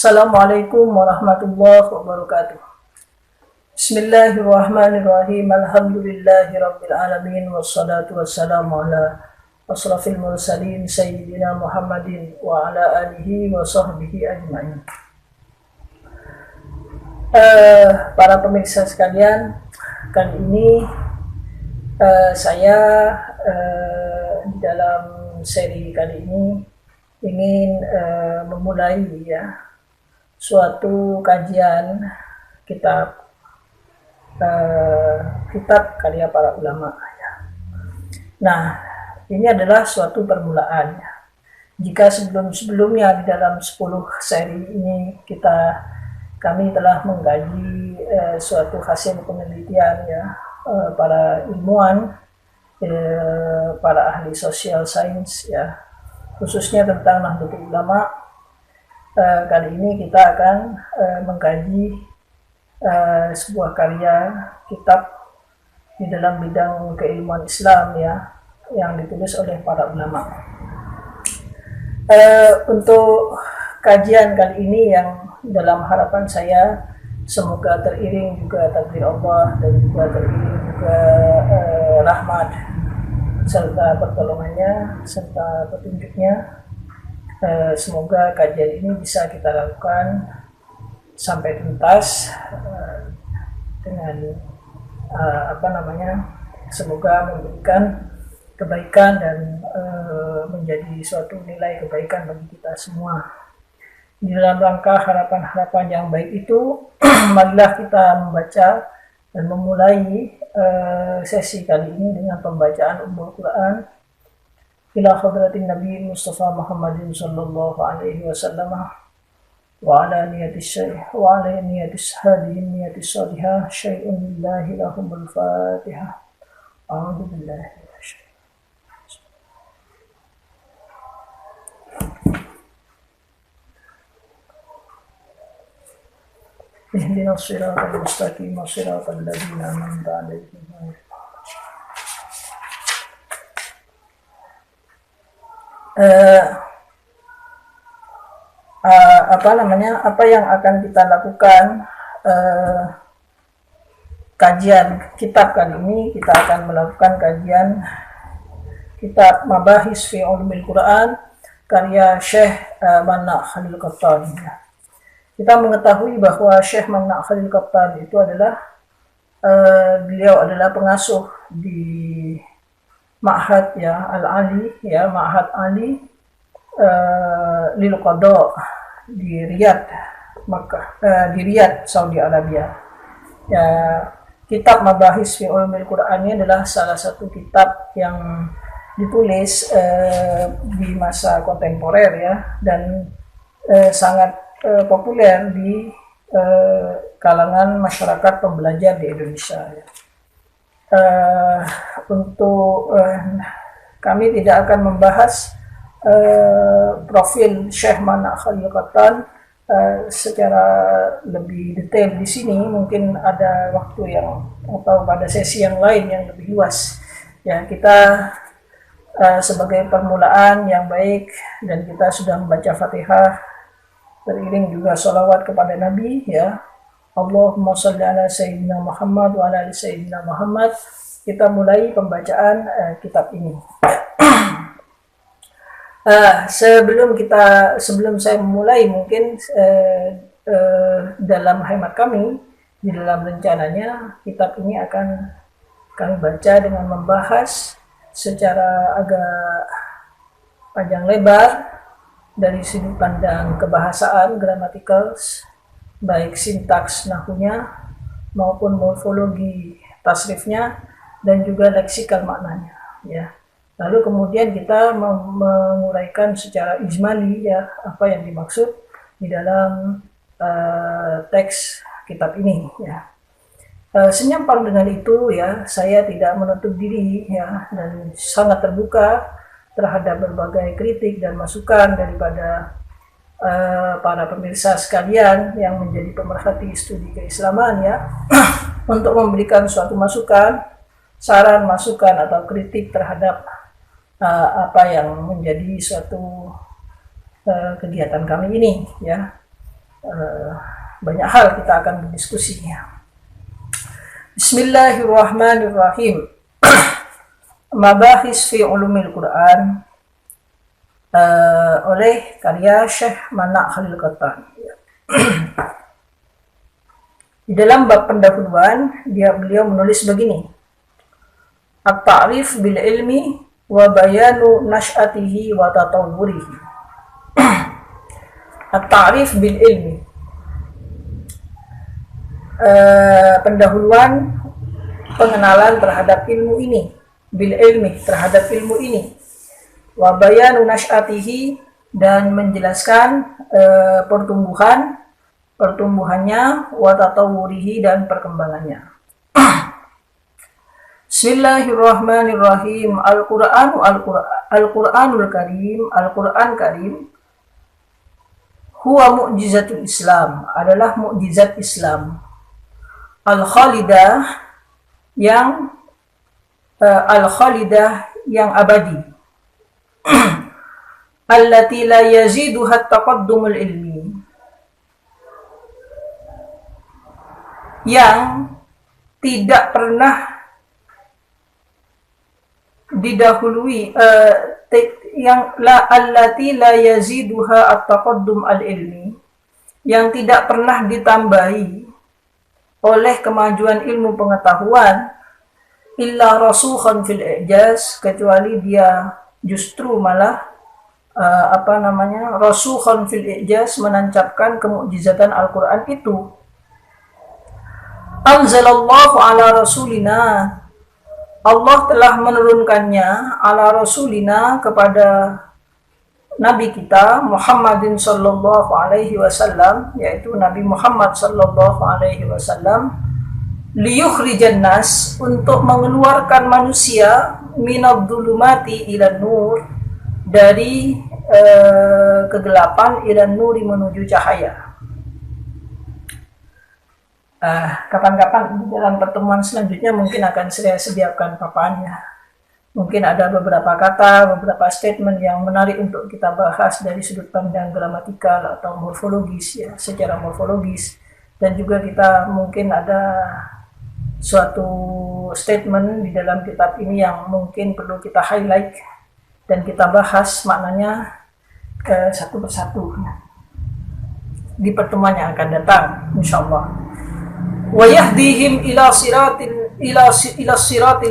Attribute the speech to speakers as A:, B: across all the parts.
A: Assalamualaikum warahmatullahi wabarakatuh. Bismillahirrahmanirrahim. Alhamdulillahirabbil alamin wassalatu wassalamu ala asrafil mursalin sayyidina Muhammadin wa ala alihi wa sahbihi ajma'in. Para pemirsa sekalian, kali ini saya di dalam seri kali ini ingin memulai suatu kajian kitab karya para ulama. Nah, ini adalah suatu permulaan. Jika sebelumnya di dalam 10 seri ini kami telah mengkaji suatu hasil penelitian para ilmuwan, para ahli sosial sains khususnya tentang Nahdlatul Ulama. Kali ini kita akan mengkaji sebuah karya kitab di dalam bidang keilmuan Islam yang ditulis oleh para ulama. Untuk kajian kali ini yang dalam harapan saya semoga teriring juga takdir Allah dan juga teriring juga rahmat serta pertolongannya serta petunjuknya. Semoga kajian ini bisa kita lakukan sampai tuntas dengan semoga memberikan kebaikan dan menjadi suatu nilai kebaikan bagi kita semua. Di dalam rangka harapan-harapan yang baik itu, marilah kita membaca dan memulai sesi kali ini dengan pembacaan Ummul Quran ila hadratin Nabi Mustafa Muhammadin sallallahu alaihi wasallam wa ala niyatis hadihin niyatis salihah syai'un lillahi lahumul fatihah. A'udzu billahi ihdinas siratal mustaqim siratal ladzina an'amta 'alaihim. Apa yang akan kita lakukan kajian kitab kali ini, kita akan melakukan kajian kitab Mabahis fi Ulumil Quran karya Syekh Manna Khalil Qattan. Kita mengetahui bahwa Syekh Manna Khalil Qattan itu adalah beliau adalah pengasuh di Ma'had Al-Ali, Ma'had Ali lil Qada di Riyadh, Saudi Arabia. Kitab Mabahis fi Ulumil Quran ini adalah salah satu kitab yang ditulis di masa kontemporer dan sangat populer di kalangan masyarakat pembelajar di Indonesia. Untuk kami tidak akan membahas profil Syekh Manna Khalil Qattan secara lebih detail di sini. Mungkin ada waktu atau pada sesi yang lain yang lebih luas. Kita sebagai permulaan yang baik dan kita sudah membaca Fatihah, beriring juga sholawat kepada Nabi Allahumma sholli ala Sayyidina Muhammad wa ala ali Sayyidina Muhammad. Kita mulai pembacaan kitab ini. Sebelum saya memulai, mungkin dalam hemat kami, di dalam rencananya kitab ini akan kami baca dengan membahas secara agak panjang lebar dari sudut pandang kebahasaan, gramatikals, baik sintaks nahunya maupun morfologi tasrifnya dan juga leksikal maknanya. Lalu kemudian kita menguraikan secara ijmali apa yang dimaksud di dalam teks kitab ini. Senyampang dengan itu saya tidak menutup diri dan sangat terbuka terhadap berbagai kritik dan masukan daripada para pemirsa sekalian yang menjadi pemerhati studi keislaman untuk memberikan suatu masukan, saran, masukan atau kritik terhadap apa yang menjadi suatu kegiatan kami ini banyak hal kita akan berdiskusinya. Bismillahirrahmanirrahim. Mabahis fi ulumil Quran oleh karya Syekh Mana' Khalil Qattan. Di dalam bab pendahuluan beliau menulis begini: At-ta'rif bil ilmi wa bayanu nash'atihi wa tatawwurihi. At-ta'rif bil ilmi, pendahuluan pengenalan terhadap ilmu ini, bil ilmi terhadap ilmu ini, wa bayanu nash'atihi dan menjelaskan pertumbuhannya, wa tatawwurihi dan perkembangannya. Bismillahirrahmanirrahim. Al-Qur'anul Karim huwa mu'jizatul Islam, adalah mukjizat Islam. Al-Khalidah yang abadi. Allati la yaziduha taqaddumul ilmi, yang tidak pernah didahului, allati la yaziduha at-taqaddum al-ilmi, yang tidak pernah ditambahi oleh kemajuan ilmu pengetahuan, illa rasukhan fil i'jaz, kecuali dia justru malah rasukhan fil i'jaz, menancapkan kemukjizatan Al-Quran itu. Anzalallahu ala rasulina, Allah telah menurunkannya ala rasulina, kepada Nabi kita Muhammadin sallallahu alaihi wasallam, yaitu Nabi Muhammad sallallahu alaihi wasallam, liyukhrijan nas, untuk mengeluarkan manusia, minadh-dhulumati ilan nur, dari kegelapan, ilan nuri, menuju cahaya. Kapan-kapan dalam pertemuan selanjutnya mungkin akan saya sediakan papaannya. Mungkin ada beberapa kata, beberapa statement yang menarik untuk kita bahas dari sudut pandang gramatikal atau morfologis, ya, secara morfologis. Dan juga kita mungkin ada suatu statement di dalam kitab ini yang mungkin perlu kita highlight dan kita bahas maknanya satu persatu di pertemuan yang akan datang, insyaallah. Wa yahdihim ila siratil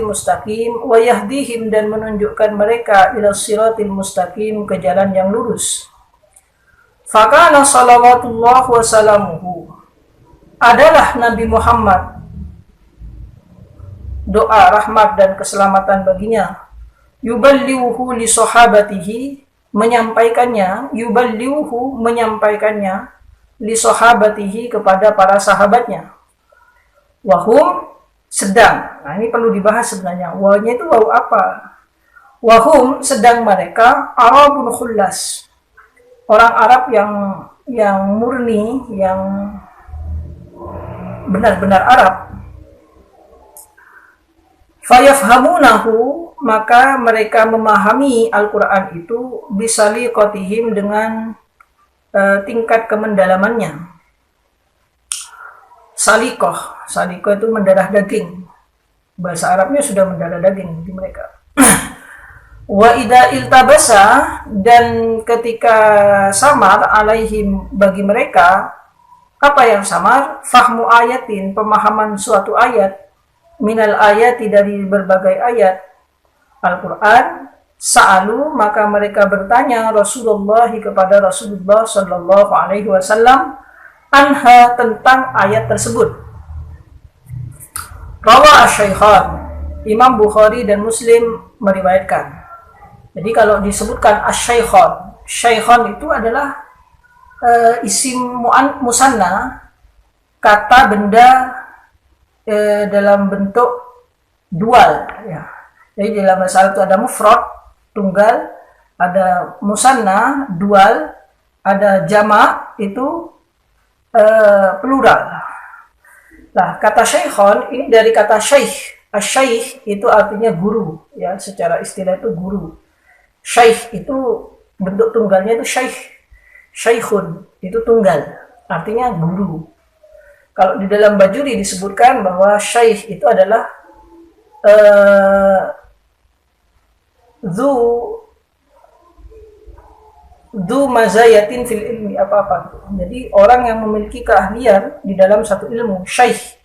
A: mustaqim, wa yahdihim, dan menunjukkan mereka ila siratil mustaqim, ke jalan yang lurus. Fakana salawatullah wa salamuhu, adalah Nabi Muhammad, doa rahmat dan keselamatan baginya, yuballiuhu li sahabatihi, menyampaikannya, yuballiuhu, menyampaikannya, li sahabatihi, kepada para sahabatnya. Wahum, sedang. Nah, ini perlu dibahas sebenarnya. Wahnya itu waw apa? Wahum, sedang mereka, Arabun khullas, orang Arab yang murni, yang benar-benar Arab. Fayafhamunahu, maka mereka memahami Al-Quran itu, bisaliqatihim, dengan tingkat kemendalamannya. Salikoh itu mendarah daging. Bahasa Arabnya sudah mendarah daging di mereka. Wa idza iltabasa, dan ketika samar, alaihim, bagi mereka, apa yang samar? Fahmu ayatin, pemahaman suatu ayat, minal ayati, dari berbagai ayat Al-Quran, sa'alu, maka mereka bertanya Rasulullah, kepada Rasulullah sallallahu alaihi wasallam, anha, tentang ayat tersebut. Rawa asy-Syaikhan, Imam Bukhari dan Muslim meriwayatkan. Jadi kalau disebutkan asy-Syaikhan, Syaikhan itu adalah isim musanna, kata benda dalam bentuk dual, ya. Jadi dalam bahasa Arab itu ada mufrad, tunggal, ada musanna, dual, ada jamak, itu plural. Nah, kata Syaikhan ini dari kata syaikh. Asy-syaikh itu artinya guru, ya, secara istilah itu guru. Syaikh itu bentuk tunggalnya itu syaikh. Syaikhun itu tunggal. artinya guru. Kalau di dalam Bajuri disebutkan bahwa syaikh itu adalah zu mazayatin fil ilmi, apa-apa. Jadi orang yang memiliki keahlian di dalam satu ilmu, syaikh.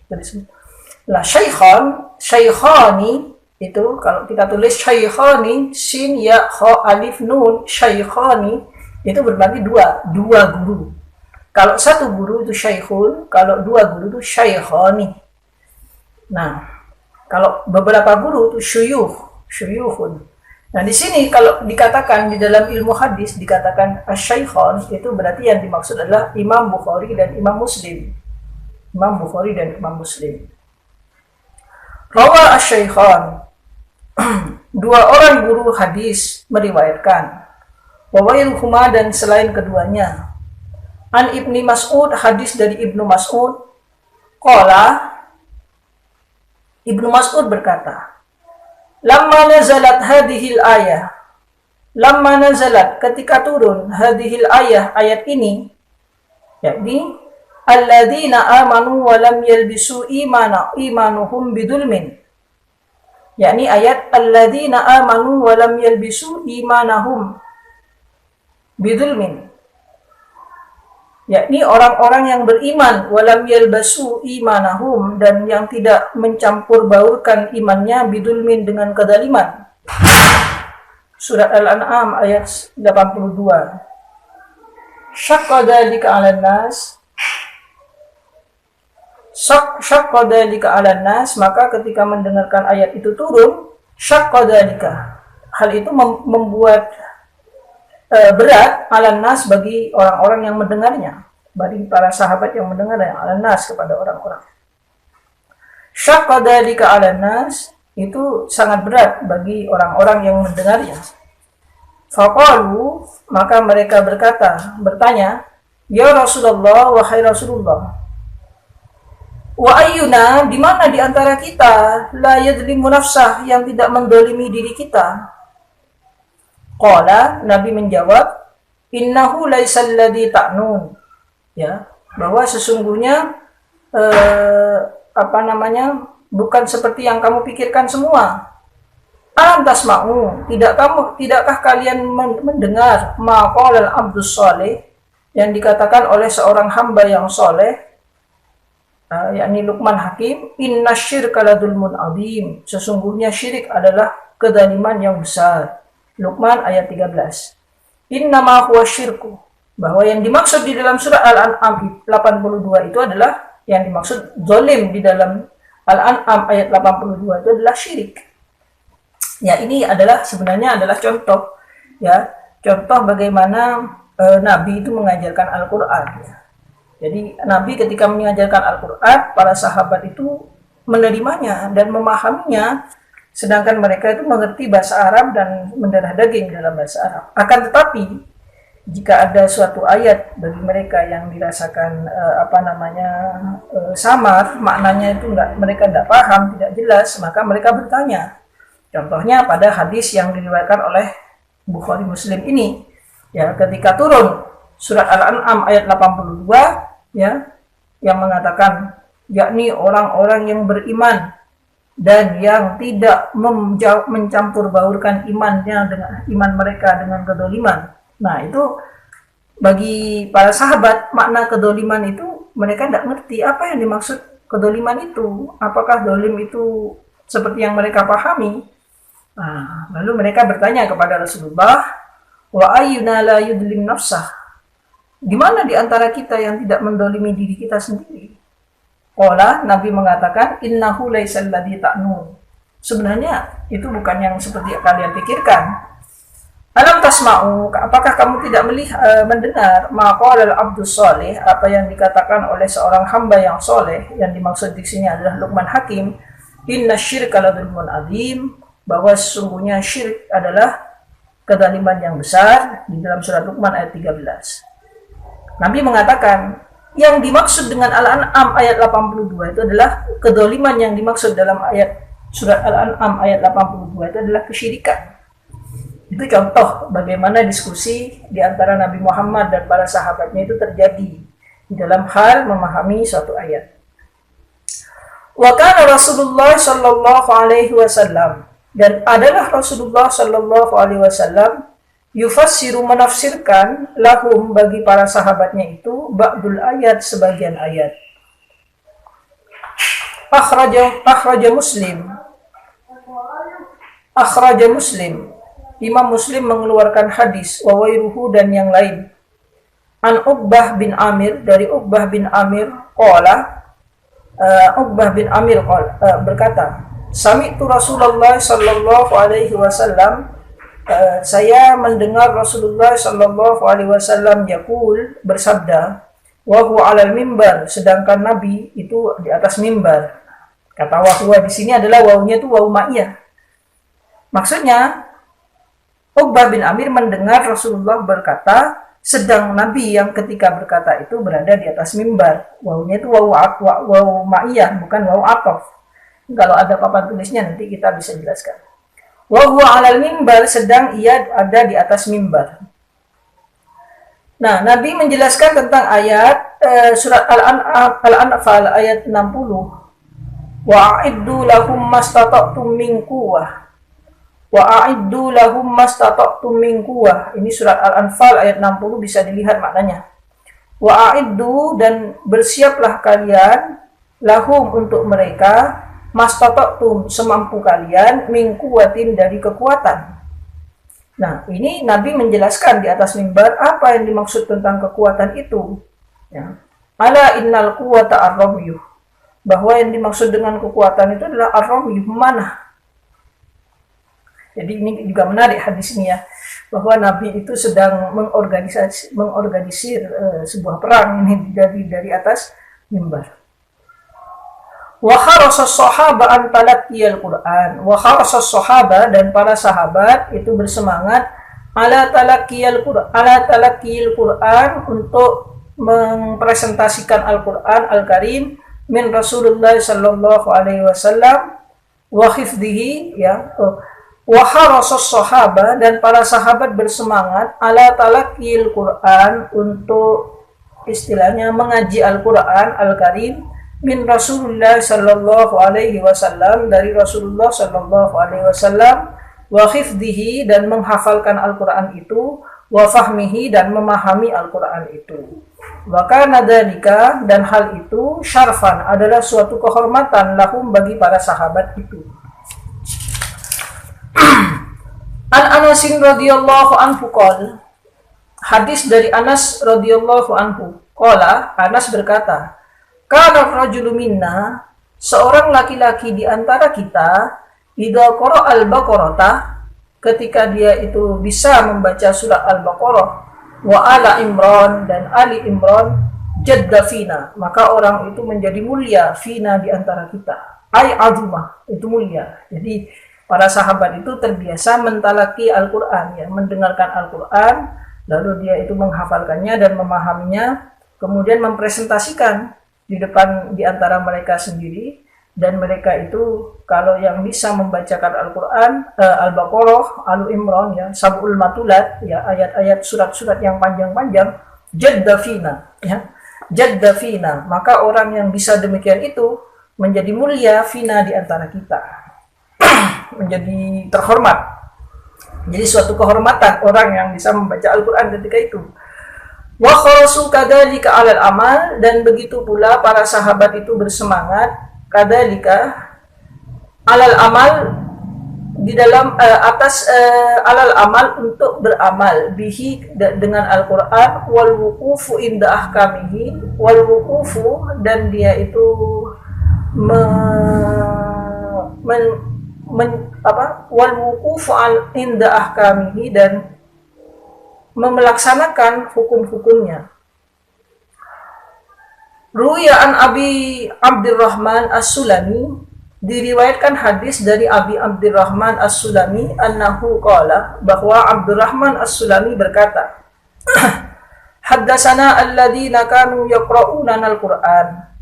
A: Lah syaikhani itu kalau kita tulis syaikhani sin ya kha alif nun, syaikhani itu berarti dua guru. Kalau satu guru itu syaikhun, kalau dua guru itu syaikhani. Nah, kalau beberapa guru itu syuyukhun. Nah, di sini kalau dikatakan di dalam ilmu hadis dikatakan asy-syaikhon, itu berarti yang dimaksud adalah Imam Bukhari dan Imam Muslim. Imam Bukhari dan Imam Muslim. Rawa asy-syaikhon. Dua orang guru hadis meriwayatkan. Wa ghairuhuma, dan selain keduanya. An Ibni Mas'ud, hadis dari Ibnu Mas'ud. Qala, Ibnu Mas'ud berkata, Lamma nazalat hadhil ayah. Lamma nazalat, ketika turun hadhil ayah, ayat ini, yakni alladzina amanu wa lam yalbisu imanuhum bidulmin. Yakni ayat alladzina amanu wa lam yalbisu imanahum bidulmin. Yakni orang-orang yang beriman walam yalbasu imanahum, dan yang tidak mencampur baurkan imannya bidulmin dengan kedaliman. Surat Al-An'am ayat 82. Syaqqa dzalika 'alan nas. Syaqqa dzalika 'alan nas, maka ketika mendengarkan ayat itu turun, syaqqa dzalika, hal itu membuat berat alan nas, bagi orang-orang yang mendengarnya, bagi para sahabat yang mendengarnya, alan nas, kepada orang-orang. Syaqqa dzalika alan nas, itu sangat berat bagi orang-orang yang mendengarnya. Faqalu, maka mereka bertanya, ya Rasulullah, wahai Rasulullah, wa ayyuna, di mana di antara kita la yadlimu nafsah, yang tidak mendolimi diri kita. Qala, Nabi menjawab, innahu laisal ladzi ta'nun, ya, bahwa sesungguhnya bukan seperti yang kamu pikirkan semua. Alam tasma'u, tidakkah kalian mendengar maqalal abdus saleh, yang dikatakan oleh seorang hamba yang soleh, yakni Luqman Hakim, inna syirka ladulmun azim, sesungguhnya syirik adalah kezaliman yang besar. Luqman ayat 13. Innama huwa syirku, bahwa yang dimaksud di dalam surah Al-An'am 82 itu adalah, yang dimaksud zalim di dalam Al-An'am ayat 82 itu adalah syirik. Ya, ini adalah sebenarnya adalah contoh, ya, contoh bagaimana Nabi itu mengajarkan Al-Qur'an, ya. Jadi Nabi ketika mengajarkan Al-Qur'an, para sahabat itu menerimanya dan memahaminya, sedangkan mereka itu mengerti bahasa Arab dan mendarah daging dalam bahasa Arab. Akan tetapi, jika ada suatu ayat bagi mereka yang dirasakan samar, maknanya itu mereka tidak paham, tidak jelas, maka mereka bertanya. Contohnya pada hadis yang diriwayatkan oleh Bukhari Muslim ini, ya, ketika turun surat Al-An'am ayat 82, ya, yang mengatakan, yakni orang-orang yang beriman dan yang tidak mencampur baurkan imannya dengan iman mereka dengan kedoliman. Nah, itu bagi para sahabat, makna kedoliman itu mereka tidak ngerti apa yang dimaksud kedoliman itu. Apakah dolim itu seperti yang mereka pahami? Nah, lalu mereka bertanya kepada Rasulullah, wa ayyuna la yudlim nafsah, di mana di antara kita yang tidak mendolimi diri kita sendiri? Qala, Nabi mengatakan, innahu laisal ladzi ta'nun, sebenarnya itu bukan yang seperti kalian pikirkan. Alam tasma'u, apakah kamu tidak mendengar maqalal abdus salih, apa yang dikatakan oleh seorang hamba yang soleh, yang dimaksud di sini adalah Luqman Hakim, inna syirka ladulmun azim, bahwa sesungguhnya syirik adalah kezaliman yang besar, di dalam surat Luqman ayat 13. Nabi mengatakan, yang dimaksud dengan Al-An'am ayat 82 itu adalah kedoliman, yang dimaksud dalam ayat surat Al-An'am ayat 82 itu adalah kesyirikan. Itu contoh bagaimana diskusi di antara Nabi Muhammad dan para sahabatnya itu terjadi. di dalam hal memahami suatu ayat. Wa kana Rasulullah sallallahu alaihi wasallam, dan adalah Rasulullah sallallahu alaihi wasallam yufassiru, menafsirkan, lahum, bagi para sahabatnya itu, ba'dul ayat, sebagian ayat. Akhraja Muslim, Imam Muslim mengeluarkan hadis, wa wairuhu, dan yang lain, an Uqbah bin Amir, dari Uqbah bin Amir qala, berkata, sami'tu Rasulullah sallallahu alaihi wasallam, saya mendengar Rasulullah sallallahu alaihi wasallam yaqul, bersabda, wa huwa 'alal mimbar, sedangkan Nabi itu di atas mimbar. Kata wa huwa di sini adalah wawunya itu wawu ma'iyah. Maksudnya Uqbah bin Amir mendengar Rasulullah berkata, sedang Nabi yang ketika berkata itu berada di atas mimbar. Wawunya itu wawu ma'iyah, bukan wawu atof. Kalau ada papan tulisnya nanti kita bisa jelaskan. Wa huwa 'alal mimbar, sedang ia ada di atas mimbar. Nah, Nabi menjelaskan tentang ayat surat Al-Anfal ayat 60. Wa'iddu lahum mastata'tum min quwwah. Wa'iddu lahum mastata'tum min quwwah. Ini surat Al-Anfal ayat 60, bisa dilihat maknanya. Wa'iddu, dan bersiaplah kalian, lahum, untuk mereka, mastata'tum, semampu kalian, min quwwatin, dari kekuatan. Nah, ini Nabi menjelaskan di atas mimbar apa yang dimaksud tentang kekuatan itu. Ya. Ala innal quwwata ar-ramyuh, bahwa yang dimaksud dengan kekuatan itu adalah ar-ramyuh, memanah. Jadi ini juga menarik hadis ini ya, bahwa Nabi itu sedang mengorganisir sebuah perang ini dari atas mimbar. Wa kharasas sahaba an talaqqiyal Qur'an. Wa kharasas sahaba, dan para sahabat itu bersemangat ala talaqqiyal Qur'an, untuk mempresentasikan Al-Qur'an Al-Karim min Rasulullah sallallahu alaihi wasallam wa hifdhihi, ya. Wa kharasas sahaba, dan para sahabat bersemangat ala talaqqiyal Qur'an, untuk istilahnya mengaji Al-Qur'an Al-Karim min Rasulullah sallallahu alaihi wasallam, dari Rasulullah sallallahu alaihi wasallam, wa hifdhihi, dan menghafalkan Al-Qur'an itu, wa fahmihi, dan memahami Al-Qur'an itu. Wa kana dzalika, dan hal itu, syarfan, adalah suatu kehormatan, lahum, bagi para sahabat itu. An Anasin radhiyallahu anhu qol, hadis dari Anas radhiyallahu anhu, qala, Anas berkata, kana rajulu minna, seorang laki-laki di antara kita, idza qara al-baqarah, ketika dia itu bisa membaca surat Al-Baqarah, wa ala Imran, dan Ali Imran, jadda fina, maka orang itu menjadi mulia, fina, di antara kita, ay azumah, itu mulia. Jadi para sahabat itu terbiasa mentalaki Al-Quran, ya, mendengarkan Al-Quran, lalu dia itu menghafalkannya dan memahaminya, kemudian mempresentasikan di depan di antara mereka sendiri, dan mereka itu kalau yang bisa membacakan Al-Quran, Al-Baqarah, Al-Imran, ya, Sab'ul Matulat, ya, ayat-ayat surat-surat yang panjang-panjang, jadda fina, ya, jadda fina, maka orang yang bisa demikian itu menjadi mulia, fina, di antara kita. Menjadi terhormat. Jadi suatu kehormatan orang yang bisa membaca Al-Quran ketika itu. Wa kharasu kadzalika 'alal amal, dan begitu pula para sahabat itu bersemangat kadzalika 'alal amal, di dalam atas alal amal, untuk beramal bihi, dengan Al-Quran, wal wuqufu inda ahkamihi, wal wuqufu, dan dia itu wal wuqufu inda ahkamihi, dan melaksanakan hukum-hukumnya. Ruya an Abi Abdurrahman As-Sulami, diriwayatkan hadis dari Abi Abdurrahman As-Sulami, annahu qala, bahwa Abdurrahman As-Sulami berkata, Haddasana alladhina kanu yaqra'una al-Qur'an.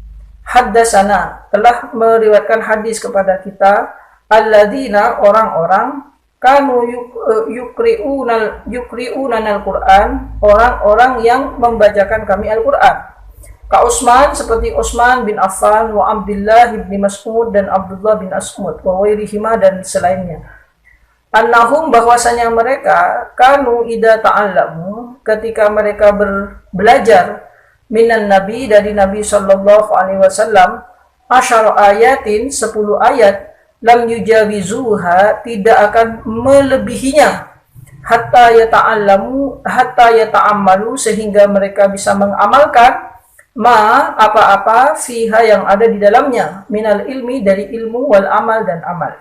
A: Haddasana, telah meriwayatkan hadis kepada kita, alladzina, orang-orang, kanu yukri'una al-Qur'an, orang-orang yang membacakan kami Al-Qur'an. Ka Utsman, seperti Utsman bin Affan, wa Abdullah bin Mas'ud dan Abdullah bin Mas'ud, wa wairihima dan selainnya. Annahum, bahwasanya mereka kanu ida ta'allamu, ketika mereka belajar minan nabi, dari Nabi sallallahu alaihi wasallam, asyara ayatin, 10 ayat, lam yujawizuha, tidak akan melebihinya, hatta yata'ammalu, sehingga mereka bisa mengamalkan apa-apa fiha, yang ada di dalamnya, minal ilmi, dari ilmu, wal amal, dan amal.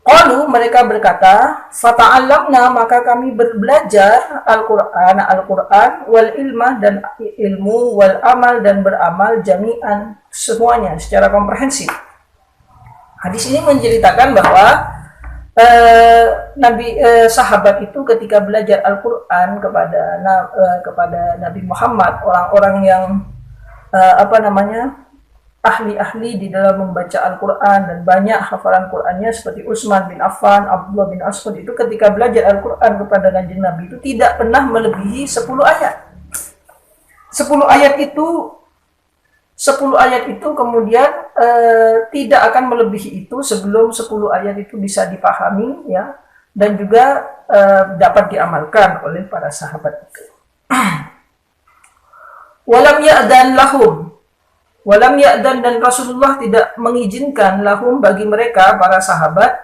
A: Qalu, mereka berkata, fata'allamna, maka kami belajar Al-Quran, wal ilmah, dan ilmu, wal amal, dan beramal, jami'an, semuanya secara komprehensif. Hadis ini menceritakan bahwa sahabat itu ketika belajar Al-Quran kepada Nabi Muhammad, orang-orang yang ahli-ahli di dalam membaca Al-Quran dan banyak hafalan Qurannya, seperti Utsman bin Affan, Abdullah bin Mas'ud, itu ketika belajar Al-Quran kepada Kanjeng Nabi itu tidak pernah melebihi 10 ayat. 10 ayat itu kemudian tidak akan melebihi itu sebelum 10 ayat itu bisa dipahami, ya, dan juga dapat diamalkan oleh para sahabat itu. Walam ya'dan, dan Rasulullah tidak mengizinkan lahum, bagi mereka para sahabat.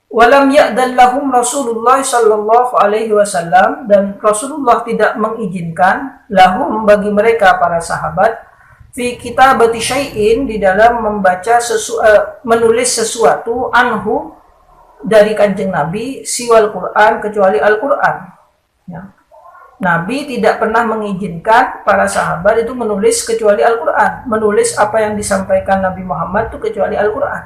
A: Walam ya'dan lahum Rasulullah sallallahu alaihi wasallam, dan Rasulullah tidak mengizinkan lahum, bagi mereka para sahabat, fi kitabati syai'in, di dalam menulis sesuatu, anhu, dari Kanjeng Nabi, siwal Quran, kecuali Al-Quran, ya. Nabi tidak pernah mengizinkan para sahabat itu menulis kecuali Al-Quran, menulis apa yang disampaikan Nabi Muhammad itu kecuali Al-Quran.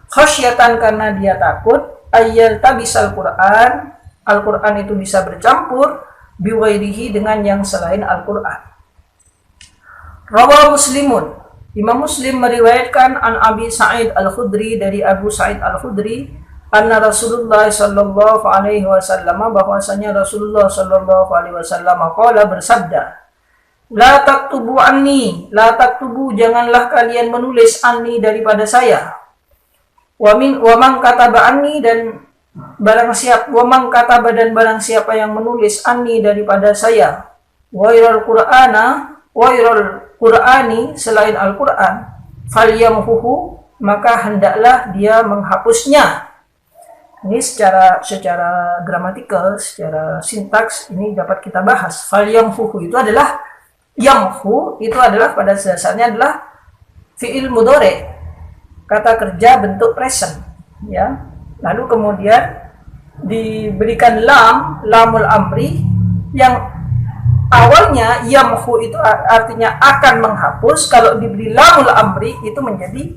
A: Khasyatan, karena dia takut, ayyal tabisal Quran, Al-Quran itu bisa bercampur, biwairihi, dengan yang selain Al-Quran. Rawah Muslimun, Imam Muslim meriwayatkan an Abi Sa'id Al-Khudri, dari Abu Sa'id Al-Khudri, anna Rasulullah sallallahu alaihi wasallam, bahwasanya Rasulullah sallallahu alaihi wasallam qala, bersabda, la taktubu anni, la taktubu, janganlah kalian menulis, anni, daripada saya, wa man kataba anni, dan barang siapa yang menulis anni, daripada saya, wairal qur'ani, selain Al-Qur'an, falyamhuhu, maka hendaklah dia menghapusnya. Ini secara gramatikal, secara sintaks ini dapat kita bahas. Falyamhuhu itu adalah, yamhu itu adalah pada dasarnya adalah fi'il mudhari, kata kerja bentuk present, ya. Lalu kemudian diberikan lamul amri, yang awalnya yamhu itu artinya akan menghapus. Kalau diberi lamul amri itu menjadi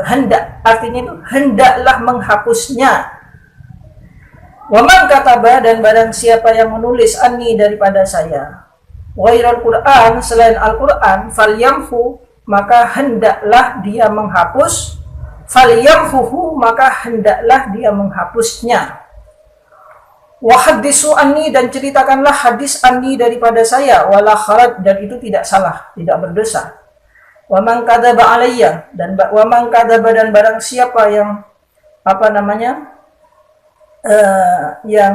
A: hendak, artinya itu hendaklah menghapusnya. Wa man kataba, dan barang siapa yang menulis anni, daripada saya, ghairal Qur'an, selain Al-Qur'an, falyamhu, maka hendaklah dia menghapus, falyamhuhu, maka hendaklah dia menghapusnya. Wa hadisu anni, dan ceritakanlah hadis anni, daripada saya, wala kharaj, dan itu tidak salah, tidak berdosa. Wa man kadzaba alayya, dan dan barang siapa yang yang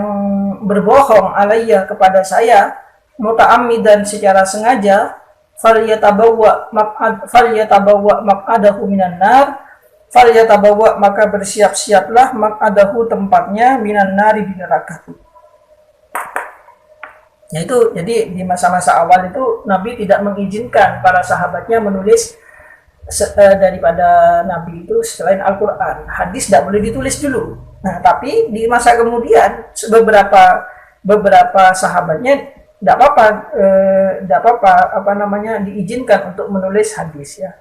A: berbohong alayya, kepada saya, muta'ammidan, secara sengaja, falyatabawwa maq'adahu minan nar, falyatabawwa, maka bersiap-siaplah, maq'adahu, tempatnya, minan nari, di neraka. Ya, itu jadi di masa-masa awal itu Nabi tidak mengizinkan para sahabatnya menulis daripada Nabi itu selain Al-Quran. Hadis tidak boleh ditulis dulu. Nah, tapi di masa kemudian beberapa sahabatnya tidak apa-apa diizinkan untuk menulis hadis, ya.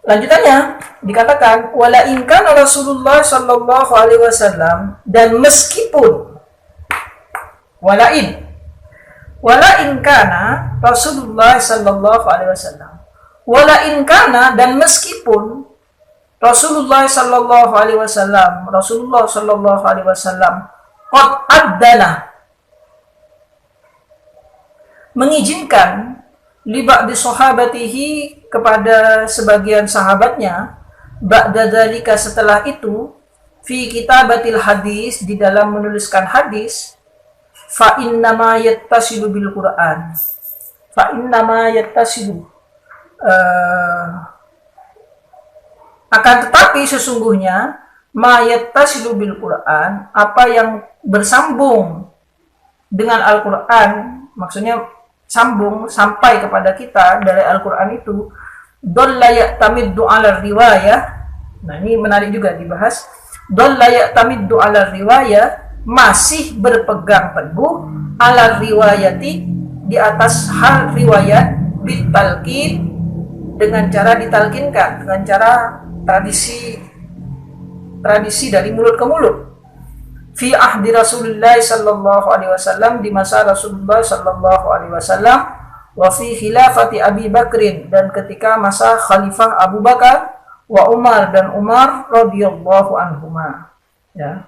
A: Lanjutannya dikatakan, wala in kana Rasulullah sallallahu alaihi wasallam, dan meskipun wala in kana Rasulullah sallallahu alaihi wasallam, wala in kana, dan meskipun Rasulullah sallallahu alaihi wasallam qad addana, mengizinkan li ba'di sahabatihi, kepada sebagian sahabatnya, ba'da dzalika, setelah itu, fi kitabatil hadis, di dalam menuliskan hadis, fa innama yattasilu bil Qur'an, fa innama yattasilu, akan tetapi sesungguhnya ma yattasilu bil Qur'an, apa yang bersambung dengan Al-Qur'an, maksudnya sambung sampai kepada kita dari Al-Qur'an itu, dalla ya'tamiddu 'ala riwayah. Nah, ini menarik juga dibahas. Dalla ya'tamiddu 'ala riwayah, masih berpegang teguh, 'ala riwayati, di atas hal riwayat, bitalqin, dengan cara ditalkinkan, dengan cara tradisi dari mulut ke mulut. Fi ahdi Rasulullah sallallahu alaihi wasallam, di masa Rasulullah sallallahu alaihi wasallam, wa fi khilafati Abi Bakrin, dan ketika masa khalifah Abu Bakar, wa Umar, dan Umar radhiyallahu anhuma. Ya.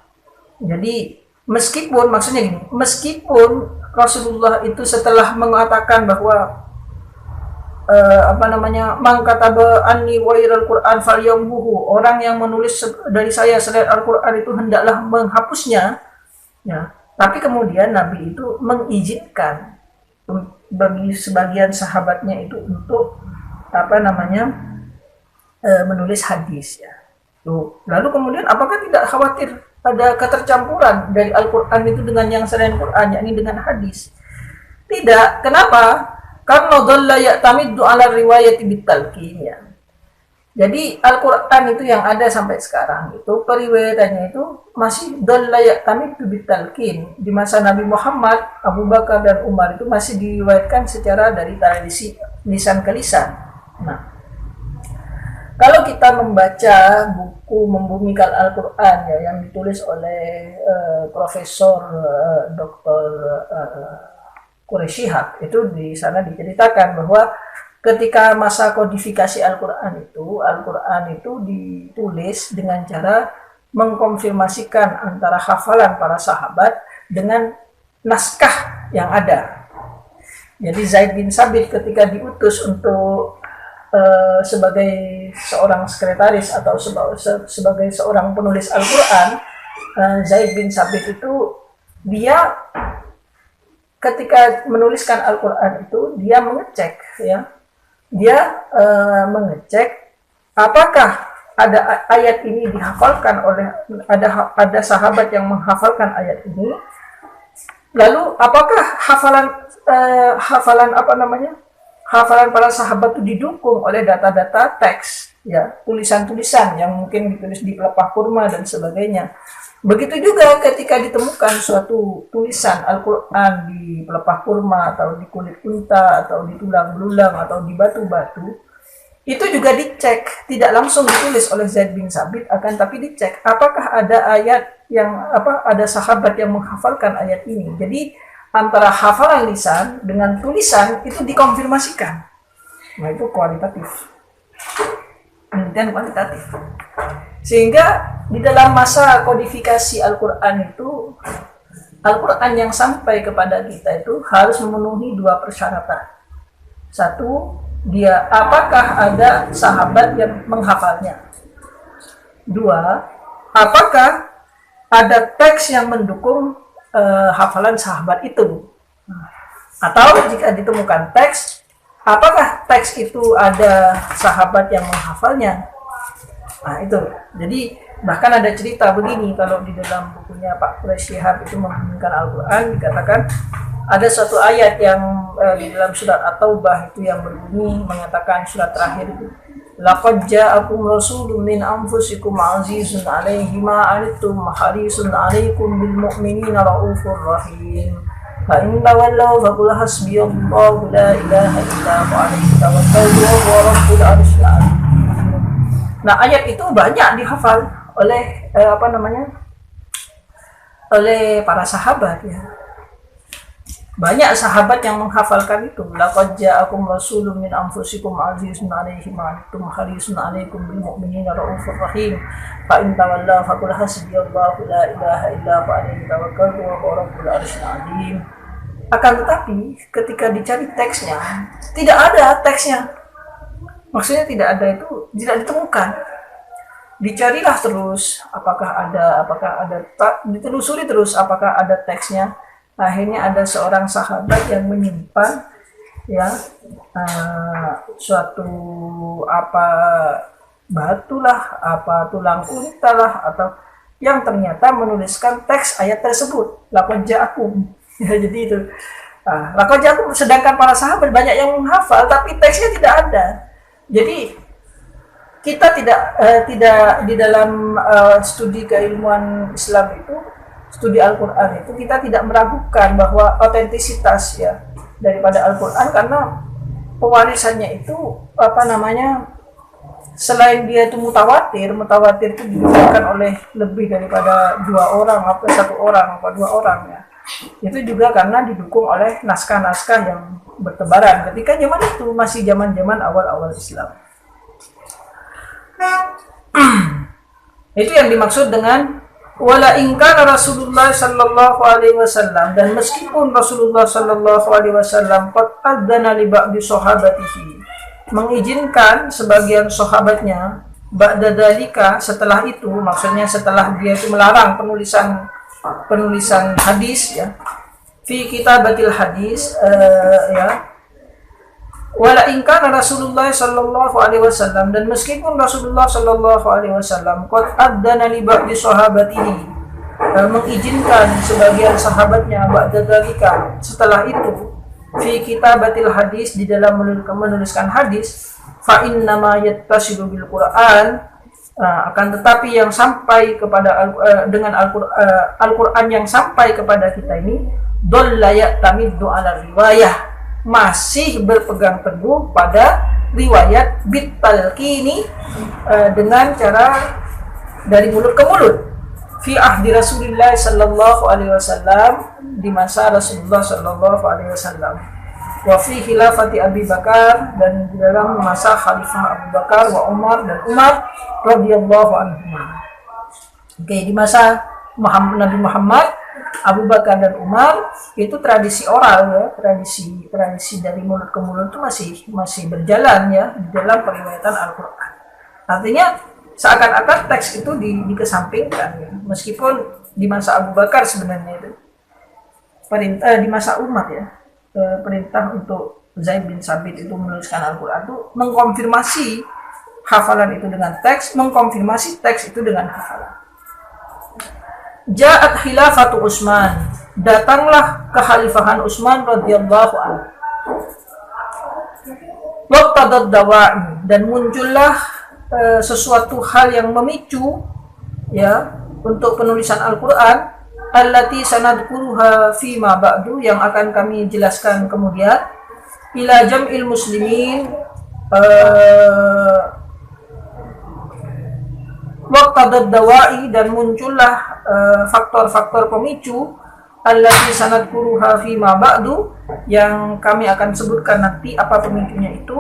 A: Jadi meskipun, maksudnya gini, meskipun Rasulullah itu setelah mengatakan bahwa man kataba anni wairal Quran falyamhuhu, orang yang menulis dari saya selain Al-Quran itu hendaklah menghapusnya, ya. Tapi kemudian Nabi itu mengizinkan bagi sebagian sahabatnya itu untuk menulis hadis, ya. Tuh. Lalu kemudian apakah tidak khawatir ada ketercampuran dari Al-Quran itu dengan yang selain Quran, yakni dengan hadis? Tidak. Kenapa? Karena dhalla ya'tamiddu 'ala riwayati bitalqin, ya. Jadi Al-Qur'an itu yang ada sampai sekarang itu periwayatannya itu masih dhalla ya'tamiddu bitalqin. Di masa Nabi Muhammad, Abu Bakar dan Umar itu masih diriwayatkan secara dari tradisi lisan ke lisan. Nah, kalau kita membaca buku Membumikan Al-Qur'an, ya, yang ditulis oleh Profesor Dr. Quraisy Shihab, itu di sana diceritakan bahwa ketika masa kodifikasi Al-Quran itu ditulis dengan cara mengkonfirmasikan antara hafalan para sahabat dengan naskah yang ada. Jadi Zaid bin Sabit ketika diutus untuk sebagai seorang sekretaris atau sebagai seorang penulis Al-Quran, Zaid bin Sabit itu dia ketika menuliskan Al-Quran itu dia mengecek, ya, mengecek apakah ada ayat ini dihafalkan oleh ada sahabat yang menghafalkan ayat ini, lalu apakah hafalan para sahabat itu didukung oleh data-data teks, ya, tulisan-tulisan yang mungkin ditulis di pelepah kurma dan sebagainya. Begitu juga ketika ditemukan suatu tulisan Al-Quran di pelepah kurma atau di kulit unta atau di tulang belulang atau di batu-batu, itu juga dicek, tidak langsung ditulis oleh Zaid bin Sabit, akan tapi dicek apakah ada ayat yang ada sahabat yang menghafalkan ayat ini. Jadi antara hafalan lisan dengan tulisan itu dikonfirmasikan. Nah, itu kualitatif. Penelitian kualitatif. Sehingga di dalam masa kodifikasi Al-Quran itu, Al-Quran yang sampai kepada kita itu harus memenuhi dua persyaratan. Satu, dia apakah ada sahabat yang menghafalnya. Dua, apakah ada teks yang mendukung hafalan sahabat itu. Atau jika ditemukan teks, apakah teks itu ada sahabat yang menghafalnya. Nah, itu. Jadi bahkan ada cerita begini, kalau di dalam bukunya Pak Quraisy Shihab itu Membumikan Al-Quran, dikatakan ada suatu ayat yang di dalam surat At-Taubah itu yang berbunyi mengatakan, surat terakhir itu, laqad ja'akum rasulun min anfusikum azizun 'alaihi ma 'anittum harisun 'alaikum bil mu'minina raufur rahim. Fa in tawallaw faqul hasbiyallahu la ilaha illa huwa 'alaihi tawakkaltu wa huwa rabbul 'arsyil 'azim. Nah, ayat itu banyak dihafal oleh oleh para sahabat, ya. Banyak sahabat yang menghafalkan itu. Laqad ja'akum rasulun min anfusikum azizun 'alaihi ma antum harisun 'alaikum bil mu'minina raufur rahim. Fa in tawallaw faqul hasbiyallahu la ilaha illa huwa 'alaihi tawakkaltu wa huwa rabbul 'arsyil 'azim. Akan tetapi ketika dicari teksnya, tidak ada teksnya. Maksudnya tidak ada itu tidak ditemukan. Dicarilah terus apakah ada ditelusuri terus apakah ada teksnya. Akhirnya ada seorang sahabat yang menyimpan ya suatu apa batu lah, apa tulang unta lah, atau yang ternyata menuliskan teks ayat tersebut. Laqad ja'akum. Ya, jadi itu. Laqad ja'akum, sedangkan para sahabat banyak yang menghafal tapi teksnya tidak ada. Jadi kita tidak di dalam studi keilmuan Islam itu, studi Al-Quran itu, kita tidak meragukan bahwa otentisitas ya daripada Al-Quran, karena pewarisannya itu selain dia itu mutawatir itu diberikan oleh lebih daripada 2 orang, 1 orang, 2 orang ya. Itu juga karena didukung oleh naskah-naskah yang bertebaran ketika zaman itu masih zaman awal-awal Islam. Itu yang dimaksud dengan wala in kana Rasulullah sallallahu alaihi wasallam, dan meskipun Rasulullah sallallahu alaihi wasallam qad adzana li ba'di sahabatihi, mengizinkan sebagian sahabatnya, ba'da dalika, setelah itu, maksudnya setelah dia itu melarang penulisan hadis ya, fi kitabatil hadis ya, wala in kana Rasulullah sallallahu alaihi wasallam, dan meskipun Rasulullah sallallahu alaihi wasallam qad adzana li ba'di sahabatihi, mengizinkan sebagian sahabatnya, ba'da dzalika, setelah itu, fi kitabatil hadis, di dalam menuliskan hadis, fa inna ma yattasilu bil Qur'an, akan tetapi yang sampai kepada dengan Al-Qur'an yang sampai kepada kita ini, dhalla ya'tamiddu 'ala riwayah, masih berpegang teguh pada riwayat bitalqini, dengan cara dari mulut ke mulut, fi ahdi Rasulullah sallallahu alaihi wasallam, di masa Rasulullah sallallahu alaihi wasallam, wa fi khilafati Abi Bakar, dan di dalam masa Khalifah Abu Bakar, wa Umar, dan Umar radhiyallahu anhum. Di masa Nabi Muhammad, Abu Bakar dan Umar, itu tradisi oral ya, tradisi dari mulut ke mulut itu masih berjalan ya di dalam periwayatan Al-Qur'an. Artinya seakan-akan teks itu dikesampingkan ya. Meskipun di masa Abu Bakar sebenarnya itu perintah, di masa Umar ya, perintah untuk Zaid bin Sabit itu menuliskan Al-Qur'an itu mengkonfirmasi hafalan itu dengan teks, mengkonfirmasi teks itu dengan hafalan. Ja'at khilafatu Utsman, datanglah kekhalifahan Utsman radhiyallahu anhu. Waqtadad dawa'i, dan muncullah sesuatu hal yang memicu ya untuk penulisan Al-Qur'an, allati sanadkuruha fi ma ba'du, yang akan kami jelaskan kemudian, ila jam'il muslimin, waqtadad dawa'i, dan muncullah faktor-faktor pemicu, allati sanadkuruha fi ma ba'du, yang kami akan sebutkan nanti apa pemicunya itu,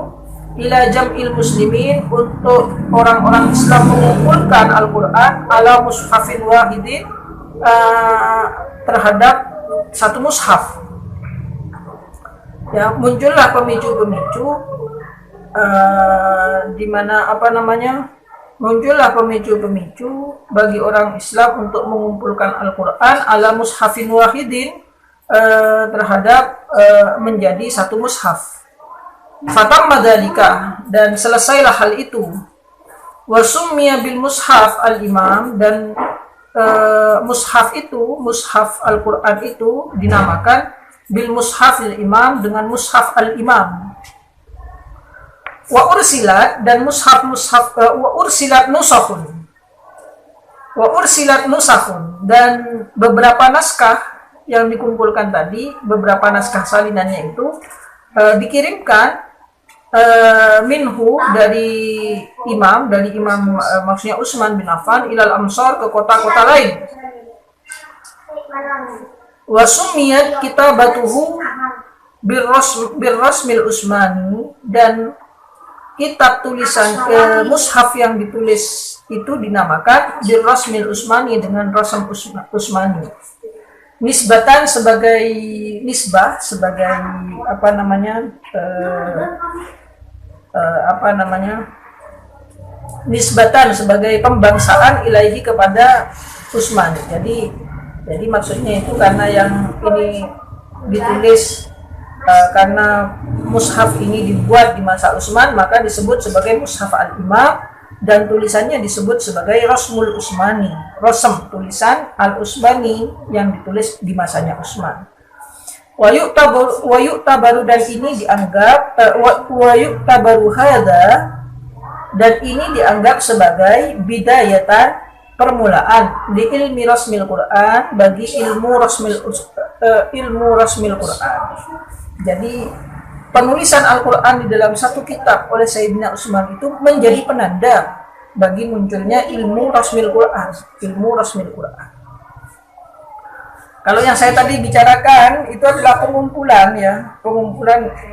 A: ila jam'il muslimin, untuk orang-orang Islam mengumpulkan Al-Qur'an ala mushafin wahidin, terhadap satu mushaf. Ya, muncullah pemicu-pemicu di mana muncullah pemicu-pemicu bagi orang Islam untuk mengumpulkan Al-Qur'an ala mushafin wahidin, terhadap menjadi satu mushaf. Fatamma dzalika, dan selesailah hal itu. Wa summiya bil mushaf al-imam, dan mushaf itu, mushaf Al-Qur'an itu dinamakan bil mushaf al-imam, dengan mushaf al-imam. Wa ursilat, dan wa ursilat nusakhun, dan beberapa naskah yang dikumpulkan tadi, beberapa naskah salinannya itu dikirimkan minhu, dari imam maksudnya Utsman bin Affan, ilal amsar, ke kota-kota lain. Wa sumiyat kitabatuhu birrasmil Utsmani, dan kitab tulisan mushaf yang ditulis itu dinamakan birrasmil Utsmani, dengan rasam Utsmani. Nisbatan sebagai nisbah, sebagai nisbatan sebagai pembangsaan ilaihi kepada Utsman. Jadi maksudnya itu karena yang ini ditulis karena mushaf ini dibuat di masa Utsman, maka disebut sebagai mushaf al-Imam, dan tulisannya disebut sebagai Rasmul Utsmani, rasm tulisan al-Utsmani yang ditulis di masanya Utsman. Wa yu'tabaru, dan ini dianggap wa yu'tabaru hadza, dan ini dianggap sebagai bidayatan, permulaan di ilmi rasmil Quran, bagi ilmu rasmil Quran. Jadi penulisan Al-Quran di dalam satu kitab oleh Sayyidina Utsman itu menjadi penanda bagi munculnya ilmu rasmil Quran, Kalau yang saya tadi bicarakan itu adalah pengumpulan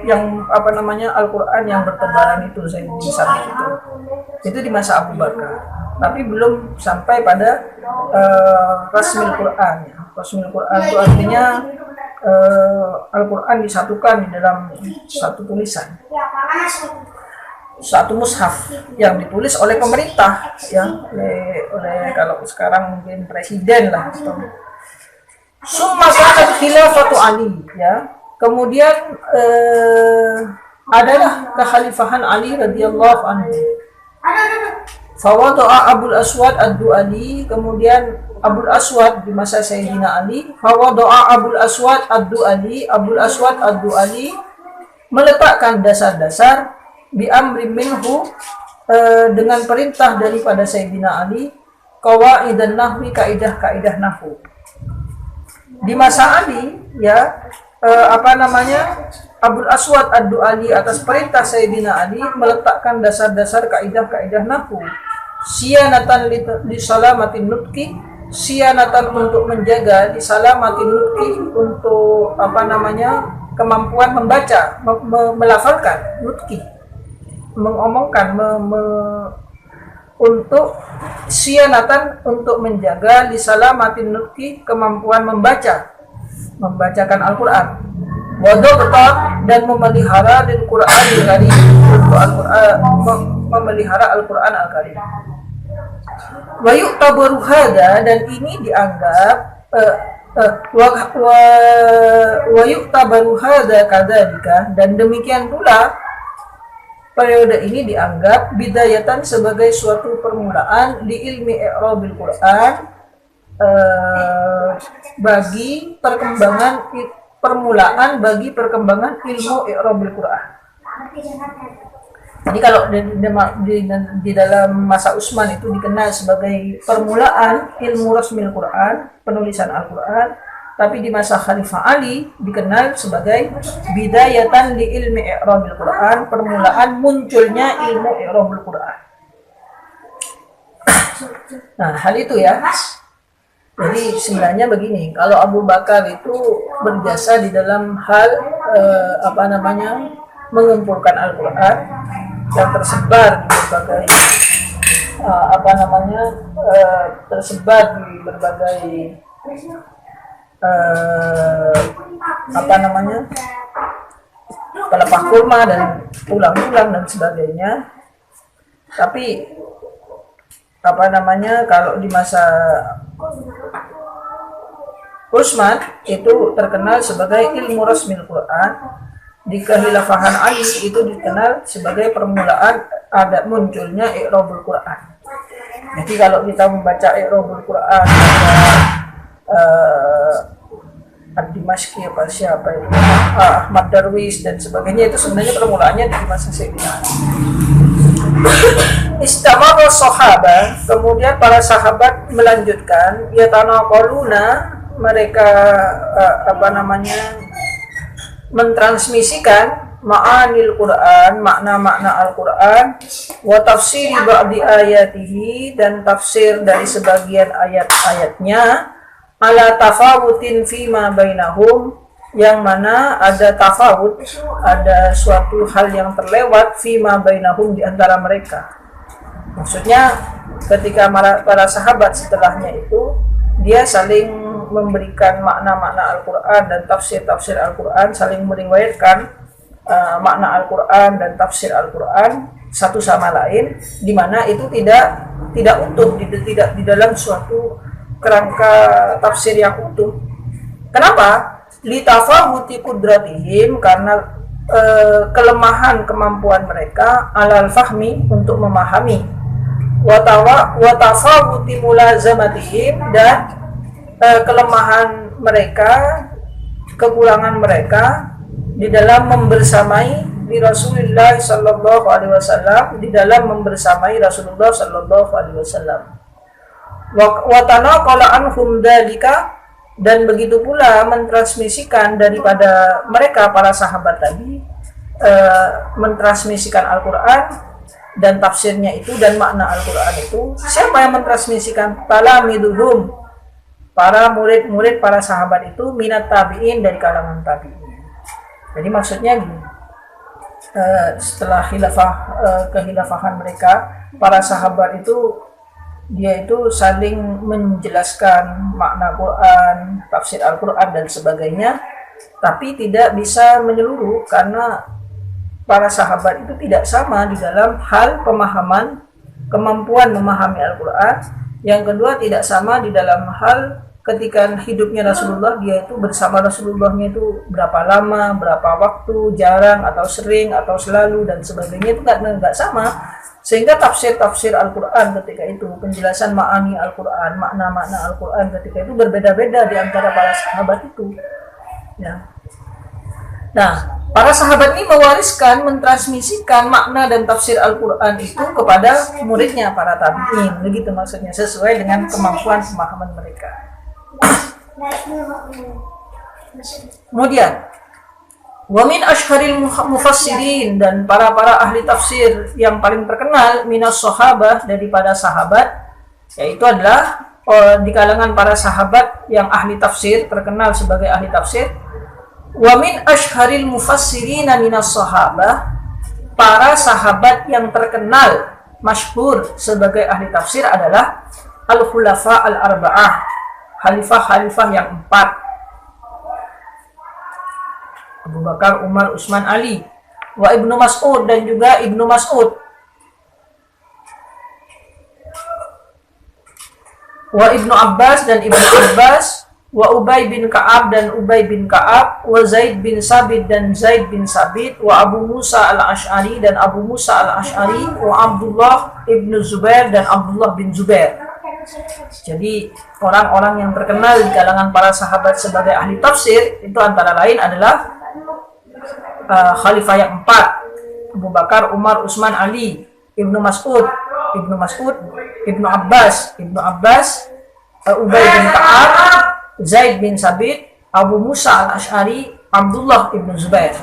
A: yang Al-Quran yang bertebaran itu, saya misalnya itu di masa Abu Bakar, tapi belum sampai pada rasmil Quran. Rasmil Quran itu artinya Al-Quran disatukan di dalam satu tulisan, satu mushaf yang ditulis oleh pemerintah, oleh kalau sekarang mungkin presiden lah. Summa kanat khilafatu Ali, kemudian adalah kekhalifahan Ali radhiyallahu anhu. Fawada'a Abul Aswad ad-Du'ali, kemudian Abul Aswad di masa Sayyidina Ali, fawada'a Abul Aswad ad-Du'ali meletakkan dasar-dasar bi amri minhu, dengan perintah daripada Sayyidina Ali, qawaidan nahwi, kaidah-kaidah nahwu. Di masa Ali Abul Aswad ad-Du'ali atas perintah Sayyidina Ali meletakkan dasar-dasar kaidah-kaidah nahwu. Siyanatan li salamatin nutqi, siyanatan untuk menjaga, li salamatin nutqi untuk kemampuan membaca, melafalkan, nutqi mengomongkan, untuk siyanatan untuk menjaga, li salamatin nutqi kemampuan membacakan Al-Quran. Wadabta, dan memelihara lil Quran al-Karim, untuk Al-Quran, memelihara Al-Quran al-Karim. Wa yu'tabaru hadza, dan ini dianggap wa yu'tabaru hadza kadzalika, dan demikian pula periode ini dianggap bidayatan sebagai suatu permulaan di ilmi i'rabil Quran, bagi perkembangan ilmu i'rabil Quran. Jadi kalau di dalam masa Utsman itu dikenal sebagai permulaan ilmu rasmil Quran, penulisan Al-Quran, tapi di masa Khalifah Ali dikenal sebagai bidayatan li ilmi i'rabil Quran, permulaan munculnya ilmu i'rabil Quran. Nah, hal itu ya. Jadi sebenarnya begini, kalau Abu Bakar itu berjasa di dalam hal mengumpulkan Al-Quran yang tersebar di berbagai pelepah kurma dan tulang-tulang dan sebagainya. Tapi kalau di masa Utsman itu terkenal sebagai ilmu rasmil Quran, di kekhilafahan Ali itu dikenal sebagai permulaan ada munculnya i'rabul Quran. Jadi kalau kita membaca i'rabul Quran Ad-Dimashqi Ahmad Darwis dan sebagainya, itu sebenarnya permulaannya di masa Sayyidina Ali. Istamara sahabat, kemudian para sahabat melanjutkan, yatanaqaluna, mereka mentransmisikan ma'anil Quran, makna-makna Al-Quran, wa tafsiri ba'di ayatihi, dan tafsir dari sebagian ayat-ayatnya, ala tafawutin fima bainahum, yang mana ada tafawut, ada suatu hal yang terlewat fima bainahum di antara mereka. Maksudnya ketika para sahabat setelahnya itu dia saling memberikan makna-makna Al-Quran dan tafsir-tafsir Al-Quran, saling meriwayatkan makna Al-Quran dan tafsir Al-Quran satu sama lain, di mana itu tidak utuh, tidak di dalam suatu kerangka tafsir yang utuh. Kenapa? Litafawuti kudratihim, karena kelemahan kemampuan mereka alal fahmi, untuk memahami, watafawuti mulazamatihim, dan kelemahan mereka, kekurangan mereka di dalam membersamai di Rasulullah sallallahu alaihi wasallam, di dalam membersamai Rasulullah sallallahu alaihi wasallam. Wa tanaqala anhum dalika, dan begitu pula mentransmisikan daripada mereka para sahabat tadi, mentransmisikan Al-Quran dan tafsirnya itu dan makna Al-Quran itu. Siapa yang mentransmisikan? Talamiduhum, para murid-murid para sahabat itu, minat tabi'in, dari kalangan tabi'in. Jadi maksudnya gini, setelah kehilafahan mereka, para sahabat itu dia itu saling menjelaskan makna Quran, tafsir Al-Quran dan sebagainya, tapi tidak bisa menyeluruh karena para sahabat itu tidak sama di dalam hal pemahaman, kemampuan memahami Al-Quran. Yang kedua, tidak sama di dalam hal ketika hidupnya Rasulullah, dia itu bersama Rasulullahnya itu berapa lama, berapa waktu, jarang atau sering atau selalu dan sebagainya, itu nggak sama. Sehingga tafsir-tafsir Al-Quran ketika itu, penjelasan ma'ani Al-Quran, makna-makna Al-Quran ketika itu berbeda-beda di antara para sahabat itu. Ya. Nah, para sahabat ini mewariskan, mentransmisikan makna dan tafsir Al-Quran itu kepada muridnya, para tabi'in. Begitu maksudnya, sesuai dengan kemampuan pemahaman mereka. Kemudian, wa min asyharil mufassirin, dan para ahli tafsir yang paling terkenal, minas sahabah, daripada sahabat, yaitu adalah di kalangan para sahabat yang ahli tafsir, terkenal sebagai ahli tafsir. Wa min asyharil mufassirin minas sahabah, para sahabat yang terkenal, masyhur sebagai ahli tafsir adalah al-khulafa al-arba'ah, khalifah-khalifah yang 4, Abu Bakar, Umar, Utsman, Ali, wa Ibnu Mas'ud, dan juga Ibnu Mas'ud, wa Ibnu Abbas, dan Ibnu Abbas, wa Ubay bin Ka'ab, dan Ubay bin Ka'ab, wa Zaid bin Sabit, dan Zaid bin Sabit, wa Abu Musa al-Ash'ari, dan Abu Musa al-Ash'ari, wa Abdullah ibnu Zubair, dan Abdullah bin Zubair. Jadi orang-orang yang terkenal di kalangan para sahabat sebagai ahli tafsir itu antara lain adalah khalifah yang 4, Abu Bakar, Umar, Utsman, Ali, Ibnu Mas'ud, Ibnu Abbas, Ubay bin Ka'ab, Zaid bin Sabit, Abu Musa al-Ash'ari, Abdullah ibnu Zubair.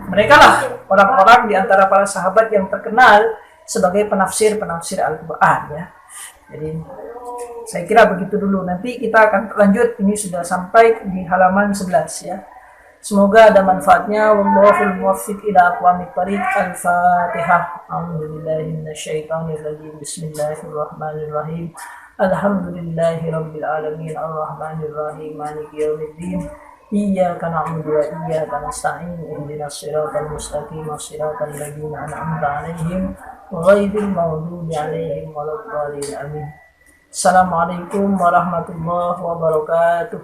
A: Mereka lah orang-orang di antara para sahabat yang terkenal sebagai penafsir Al-Quran, ya. Jadi saya kira begitu dulu. Nanti kita akan lanjut. Ini sudah sampai di halaman 11, ya. Semoga ada manfaatnya. Wallahul muwaffiq ila aqwamit thariq. Al-Fatihah. A'udzubillahi minasyaitonir rajim. Bismillahirrahmanirrahim. Alhamdulillahi rabbil alamin. Arrahmanir rahim. Maliki yaumiddin. Iyyaka na'budu wa iyyaka nasta'in. Ihdinas siratal mustaqim. Shiratal ladzina an'amta 'alaihim ghairil maghdubi 'alaihim waladdallin. Amin. Assalamualaikum warahmatullahi wabarakatuh.